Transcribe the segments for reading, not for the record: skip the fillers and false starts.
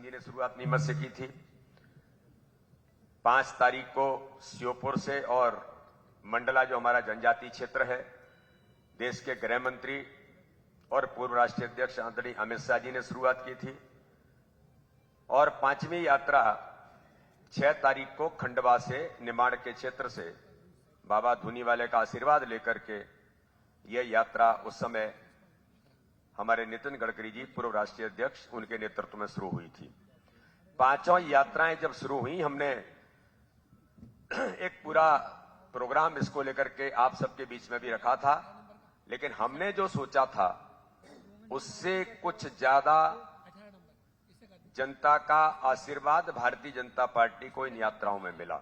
जी ने शुरुआत नीमच से की थी। 5 तारीख को श्योपुर से और मंडला जो हमारा जनजातीय क्षेत्र है, देश के गृह मंत्री और पूर्व राष्ट्रीय अध्यक्ष आदरणीय अमित शाह जी ने शुरुआत की थी। और 5वीं यात्रा 6 तारीख को खंडवा से निमाड़ के क्षेत्र से बाबा धूनी वाले का आशीर्वाद लेकर के यह यात्रा उस समय हमारे नितिन गडकरी जी पूर्व राष्ट्रीय अध्यक्ष उनके नेतृत्व में शुरू हुई थी। 5 यात्राएं जब शुरू हुई, हमने एक पूरा प्रोग्राम इसको लेकर के आप सबके बीच में भी रखा था, लेकिन हमने जो सोचा था उससे कुछ ज्यादा जनता का आशीर्वाद भारतीय जनता पार्टी को इन यात्राओं में मिला।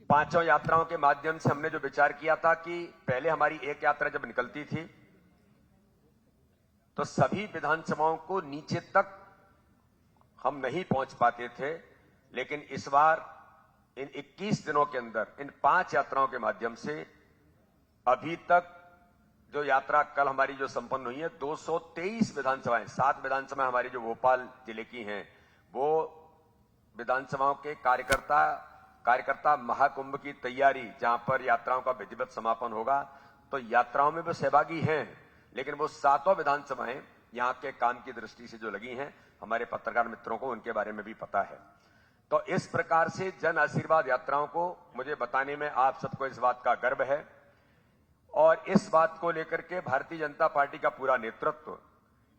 5 यात्राओं के माध्यम से हमने जो विचार किया था कि पहले हमारी एक यात्रा जब निकलती थी तो सभी विधानसभाओं को नीचे तक हम नहीं पहुंच पाते थे, लेकिन इस बार इन 21 दिनों के अंदर इन 5 यात्राओं के माध्यम से अभी तक जो यात्रा कल हमारी जो संपन्न हुई है 223 विधानसभाएं, 7 विधानसभाएं हमारी जो भोपाल जिले की हैं, वो विधानसभाओं के कार्यकर्ता महाकुंभ की तैयारी, जहां पर यात्राओं का विधिवत समापन होगा, तो यात्राओं में वो सहभागी हैं, लेकिन वो 7 विधानसभाएं यहां के काम की दृष्टि से जो लगी हैं, हमारे पत्रकार मित्रों को उनके बारे में भी पता है। तो इस प्रकार से जन आशीर्वाद यात्राओं को मुझे बताने में आप सबको इस बात का गर्व है और इस बात को लेकर के भारतीय जनता पार्टी का पूरा नेतृत्व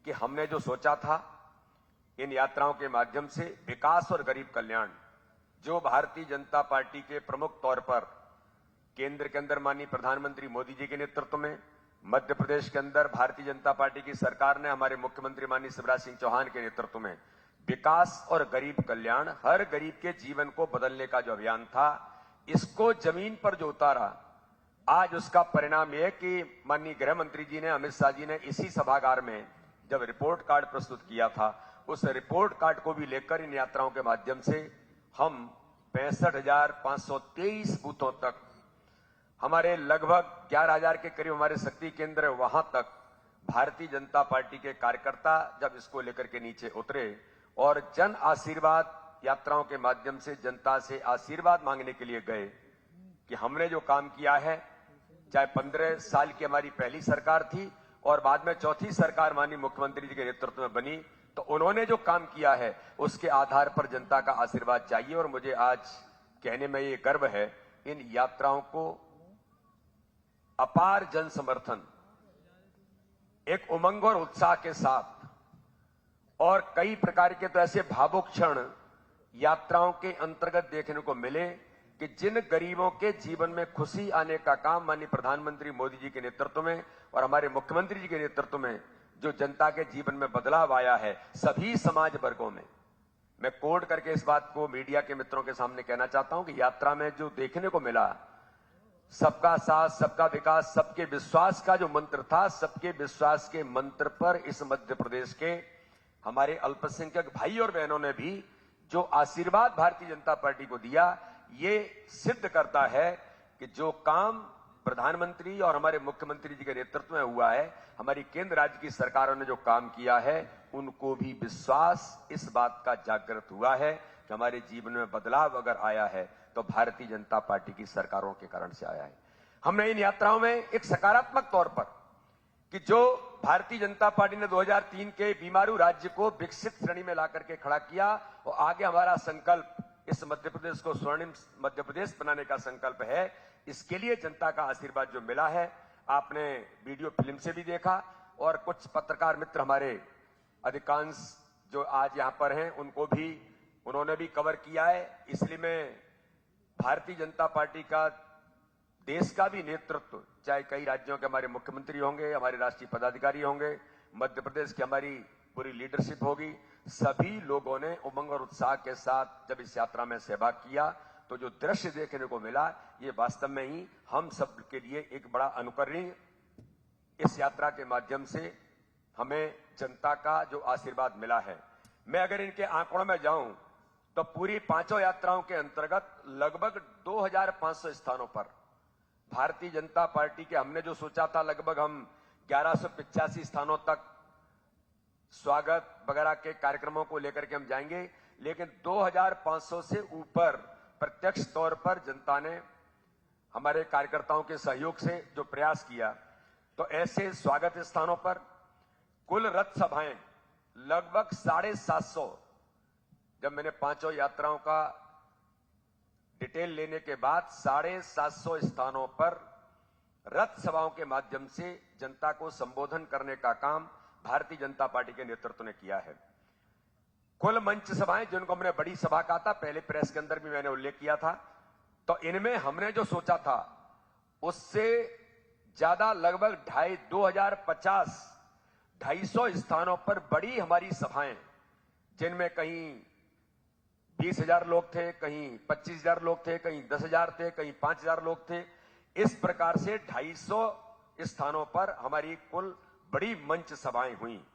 कि हमने जो सोचा था इन यात्राओं के माध्यम से विकास और गरीब कल्याण, जो भारतीय जनता पार्टी के प्रमुख तौर पर केंद्र के अंदर माननीय प्रधानमंत्री मोदी जी के नेतृत्व में, मध्य प्रदेश के अंदर भारतीय जनता पार्टी की सरकार ने हमारे मुख्यमंत्री माननीय शिवराज सिंह चौहान के नेतृत्व में विकास और गरीब कल्याण, हर गरीब के जीवन को बदलने का जो अभियान था, इसको जमीन पर जो उतारा, आज उसका परिणाम यह कि माननीय गृह मंत्री जी ने, अमित शाह जी ने इसी सभागार में जब रिपोर्ट कार्ड प्रस्तुत किया था, उस रिपोर्ट कार्ड को भी लेकर इन यात्राओं के माध्यम से हम 65,523 बूथों तक, हमारे लगभग 11,000 के करीब हमारे शक्ति केंद्र, वहां तक भारतीय जनता पार्टी के कार्यकर्ता जब इसको लेकर के नीचे उतरे और जन आशीर्वाद यात्राओं के माध्यम से जनता से आशीर्वाद मांगने के लिए गए कि हमने जो काम किया है, चाहे 15 साल की हमारी पहली सरकार थी और बाद में चौथी सरकार माननीय मुख्यमंत्री जी के नेतृत्व में बनी, तो उन्होंने जो काम किया है उसके आधार पर जनता का आशीर्वाद चाहिए। और मुझे आज कहने में ये गर्व है, इन यात्राओं को अपार जन समर्थन, एक उमंग और उत्साह के साथ और कई प्रकार के तो ऐसे भावुक क्षण यात्राओं के अंतर्गत देखने को मिले कि जिन गरीबों के जीवन में खुशी आने का काम माननीय प्रधानमंत्री मोदी जी के नेतृत्व में और हमारे मुख्यमंत्री जी के नेतृत्व में जो जनता के जीवन में बदलाव आया है, सभी समाज वर्गों में, मैं कोड करके इस बात को मीडिया के मित्रों के सामने कहना चाहता हूं कि यात्रा में जो देखने को मिला, सबका साथ, सबका विकास, सबके विश्वास का जो मंत्र था, सबके विश्वास के मंत्र पर इस मध्य प्रदेश के हमारे अल्पसंख्यक भाई और बहनों ने भी जो आशीर्वाद भारतीय जनता पार्टी को दिया, ये सिद्ध करता है कि जो काम प्रधानमंत्री और हमारे मुख्यमंत्री जी के नेतृत्व में हुआ है, हमारी केंद्र राज्य की सरकारों ने जो काम किया है, उनको भी विश्वास इस बात का जागृत हुआ है कि हमारे जीवन में बदलाव अगर आया है तो भारतीय जनता पार्टी की सरकारों के कारण से आया है। हमने इन यात्राओं में एक सकारात्मक तौर पर कि जो भारतीय जनता पार्टी ने 2003 के बीमारू राज्य को विकसित श्रेणी में लाकर के खड़ा किया और आगे हमारा संकल्प इस मध्य प्रदेश को स्वर्णिम मध्य प्रदेश बनाने का संकल्प है, इसके लिए जनता का आशीर्वाद जो मिला है, आपने वीडियो फिल्म से भी देखा और कुछ पत्रकार मित्र हमारे अधिकांश जो आज यहां पर हैं उन्होंने भी कवर किया है। इसलिए मैं भारतीय जनता पार्टी का, देश का भी नेतृत्व, चाहे कई राज्यों के हमारे मुख्यमंत्री होंगे, हमारे राष्ट्रीय पदाधिकारी होंगे, मध्य प्रदेश की हमारी पूरी लीडरशिप होगी, सभी लोगों ने उमंग और उत्साह के साथ जब इस यात्रा में सहभाग किया तो जो दृश्य देखने को मिला, ये वास्तव में ही हम सब के लिए एक बड़ा अनुकरणीय, इस यात्रा के माध्यम से हमें जनता का जो आशीर्वाद मिला है। मैं अगर इनके आंकड़ों में जाऊं तो पूरी 5 यात्राओं के अंतर्गत लगभग 2500 स्थानों पर भारतीय जनता पार्टी के, हमने जो सोचा था लगभग हम 1185 स्थानों तक स्वागत वगैरह के कार्यक्रमों को लेकर के हम जाएंगे, लेकिन 2500 से ऊपर प्रत्यक्ष तौर पर जनता ने हमारे कार्यकर्ताओं के सहयोग से जो प्रयास किया, तो ऐसे स्वागत स्थानों पर कुल रथ सभाएं लगभग 750। जब मैंने पांचों यात्राओं का डिटेल लेने के बाद 750 स्थानों पर रथ सभाओं के माध्यम से जनता को संबोधन करने का काम भारतीय जनता पार्टी के नेतृत्व ने किया है। कुल मंच सभाएं जिनको हमने बड़ी सभा कहा था, पहले प्रेस के अंदर भी मैंने उल्लेख किया था, तो इनमें हमने जो सोचा था उससे ज्यादा लगभग 2,250 स्थानों पर बड़ी हमारी सभाएं, जिनमें कहीं 20,000 लोग थे, कहीं 25,000 लोग थे, कहीं 10,000 थे, कहीं 5,000 लोग थे। इस प्रकार से 250 स्थानों पर हमारी कुल बड़ी मंच सभाएं हुई।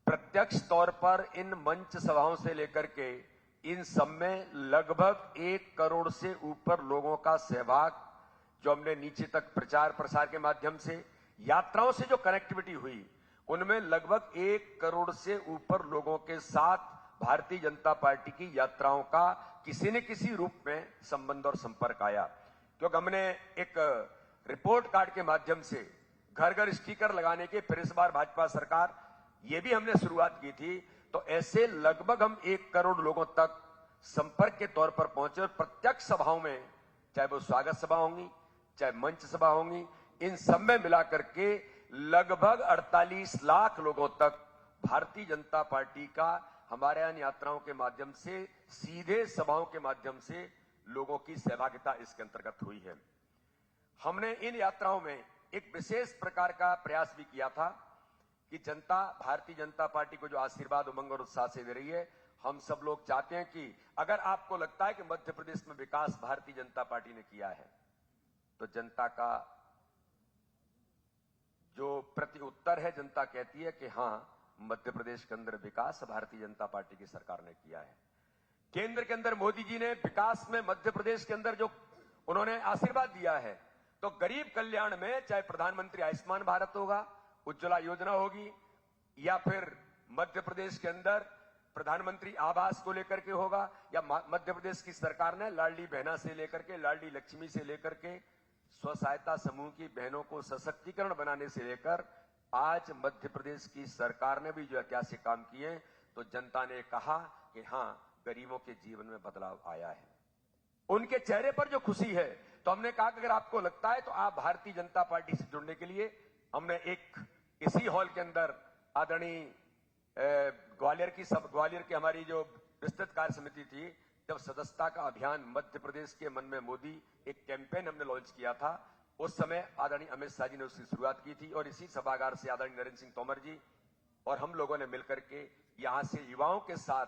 प्रत्यक्ष तौर पर इन मंच सभाओं से लेकर के इन सब में लगभग 1 करोड़ से ऊपर लोगों का सहभाग, जो हमने नीचे तक प्रचार प्रसार के माध्यम से यात्राओं से जो कनेक्टिविटी हुई, उनमें लगभग 1 करोड़ से ऊपर लोगों के साथ भारतीय जनता पार्टी की यात्राओं का किसी न किसी रूप में संबंध और संपर्क आया। क्योंकि हमने एक रिपोर्ट कार्ड के माध्यम से घर घर स्टिकर लगाने के फिर इस बार भाजपा सरकार ये भी हमने शुरुआत की थी, तो ऐसे लगभग हम 1 करोड़ लोगों तक संपर्क के तौर पर पहुंचे और प्रत्यक्ष सभाओं में, चाहे वो स्वागत सभा होंगी, चाहे मंच सभा होंगी, इन सब में मिलाकर के लगभग 48 लाख लोगों तक भारतीय जनता पार्टी का हमारे यहां यात्राओं के माध्यम से, सीधे सभाओं के माध्यम से लोगों की सहभागिता इसके अंतर्गत हुई है। हमने इन यात्राओं में एक विशेष प्रकार का प्रयास भी किया था कि जनता भारतीय जनता पार्टी को जो आशीर्वाद, उमंग और उत्साह से दे रही है, हम सब लोग चाहते हैं कि अगर आपको लगता है कि मध्य प्रदेश में विकास भारतीय जनता पार्टी ने किया है, तो जनता का जो प्रति उत्तर है, जनता कहती है कि हां, मध्य प्रदेश के अंदर विकास भारतीय जनता पार्टी की सरकार ने किया है। केंद्र के अंदर मोदी जी ने विकास में मध्य प्रदेश के अंदर जो उन्होंने आशीर्वाद दिया है, तो गरीब कल्याण में चाहे प्रधानमंत्री आयुष्मान भारत होगा, उज्ज्वला योजना होगी, या फिर मध्य प्रदेश के अंदर प्रधानमंत्री आवास को लेकर के होगा, या मध्य प्रदेश की सरकार ने लाडली बहना से लेकर के, लाडली लक्ष्मी से लेकर के, स्व सहायता समूह की बहनों को सशक्तिकरण बनाने से लेकर आज मध्य प्रदेश की सरकार ने भी जो ऐतिहासिक काम किए, तो जनता ने कहा कि हां, गरीबों के जीवन में बदलाव आया है। उनके चेहरे पर जो खुशी है, तो हमने कहा कि अगर आपको लगता है तो आप भारतीय जनता पार्टी से जुड़ने के लिए हमने एक इसी हॉल के अंदर आदरणीय ग्वालियर की हमारी जो विस्तृत कार्य समिति थी, जब सदस्यता का अभियान मध्य प्रदेश के मन में मोदी, एक कैंपेन हमने लॉन्च किया था, उस समय आदरणीय अमित शाह जी ने उसकी शुरुआत की थी और इसी सभागार से आदरणीय नरेंद्र सिंह तोमर जी और हम लोगों ने मिलकर के यहां से युवाओं के साथ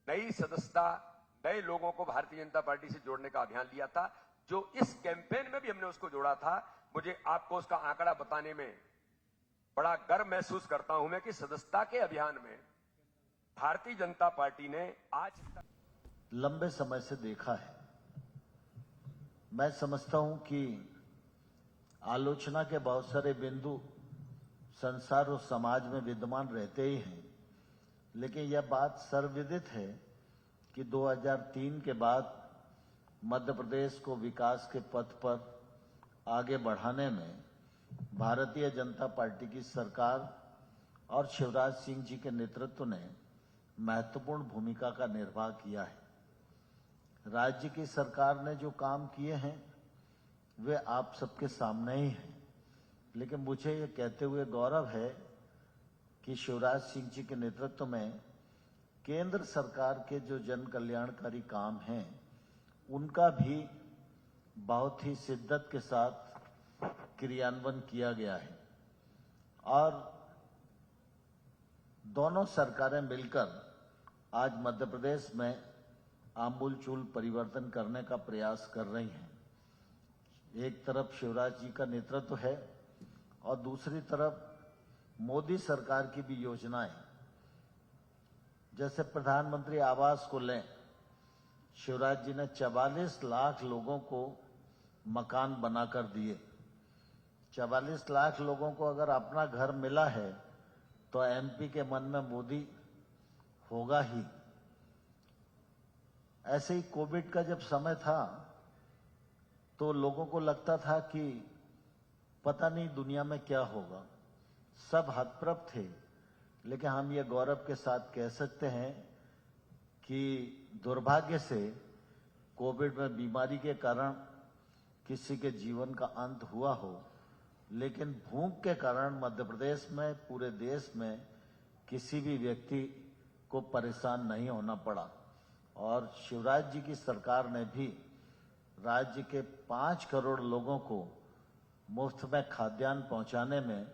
नई सदस्यता, नए लोगों को भारतीय जनता पार्टी से जोड़ने का अभियान लिया था, जो इस कैंपेन में भी हमने उसको जोड़ा था। मुझे आपको उसका आंकड़ा बताने में बड़ा गर्व महसूस करता हूं मैं कि सदस्यता के अभियान में भारतीय जनता पार्टी ने आज तक लंबे समय से देखा है। मैं समझता हूं कि आलोचना के बहुत सारे बिंदु संसार और समाज में विद्यमान रहते ही हैं, लेकिन यह बात सर्वविदित है कि 2003 के बाद मध्य प्रदेश को विकास के पथ पर आगे बढ़ाने में भारतीय जनता पार्टी की सरकार और शिवराज सिंह जी के नेतृत्व ने महत्वपूर्ण भूमिका का निर्वाह किया है। राज्य की सरकार ने जो काम किए हैं वे आप सबके सामने ही हैं, लेकिन मुझे ये कहते हुए गौरव है कि शिवराज सिंह जी के नेतृत्व में केंद्र सरकार के जो जन कल्याणकारी काम हैं उनका भी बहुत ही शिद्दत के साथ क्रियान्वयन किया गया है और दोनों सरकारें मिलकर आज मध्य प्रदेश में आमूलचूल परिवर्तन करने का प्रयास कर रही हैं। एक तरफ शिवराज जी का नेतृत्व है और दूसरी तरफ मोदी सरकार की भी योजनाएं, जैसे प्रधानमंत्री आवास को लें, शिवराज जी ने 44 लाख लोगों को मकान बनाकर दिए। 44 लाख लोगों को अगर अपना घर मिला है तो एमपी के मन में मोदी होगा ही। ऐसे ही कोविड का जब समय था तो लोगों को लगता था कि पता नहीं दुनिया में क्या होगा, सब हतप्रभ थे। लेकिन हम ये गौरव के साथ कह सकते हैं कि दुर्भाग्य से कोविड में बीमारी के कारण किसी के जीवन का अंत हुआ हो, लेकिन भूख के कारण मध्य प्रदेश में, पूरे देश में किसी भी व्यक्ति को परेशान नहीं होना पड़ा। और शिवराज जी की सरकार ने भी राज्य के 5 करोड़ लोगों को मुफ्त में खाद्यान्न पहुंचाने में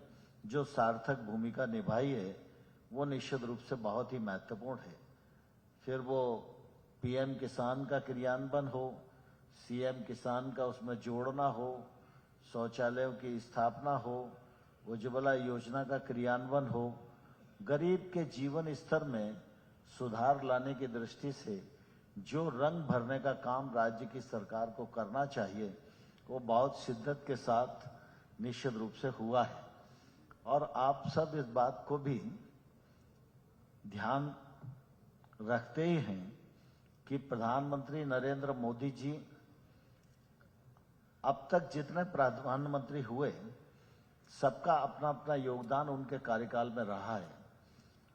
जो सार्थक भूमिका निभाई है, वो निश्चित रूप से बहुत ही महत्वपूर्ण है। फिर वो पीएम किसान का क्रियान्वयन हो, सीएम किसान का उसमें जोड़ना हो, शौचालयों की स्थापना हो, उज्ज्वला योजना का क्रियान्वयन हो, गरीब के जीवन स्तर में सुधार लाने की दृष्टि से जो रंग भरने का काम राज्य की सरकार को करना चाहिए, वो बहुत शिद्दत के साथ निश्चित रूप से हुआ है। और आप सब इस बात को भी ध्यान रखते ही हैं कि प्रधानमंत्री नरेंद्र मोदी जी अब तक जितने प्रधानमंत्री हुए, सबका अपना अपना योगदान उनके कार्यकाल में रहा है।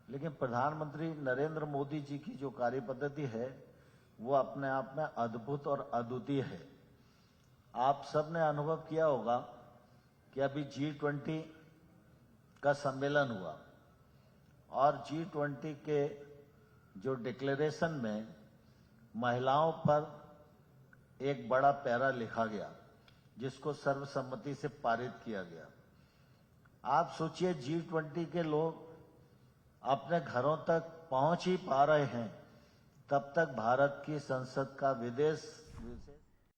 लेकिन प्रधानमंत्री नरेंद्र मोदी जी की जो कार्य पद्धति है, वो अपने आप में अद्भुत और अद्वितीय है। आप सब ने अनुभव किया होगा कि अभी G20 का सम्मेलन हुआ और G20 के जो डिक्लेरेशन में महिलाओं पर एक बड़ा पैरा लिखा गया, जिसको सर्वसम्मति से पारित किया गया। आप सोचिए, G20 के लोग अपने घरों तक पहुंच ही पा रहे हैं, तब तक भारत की संसद का विदेश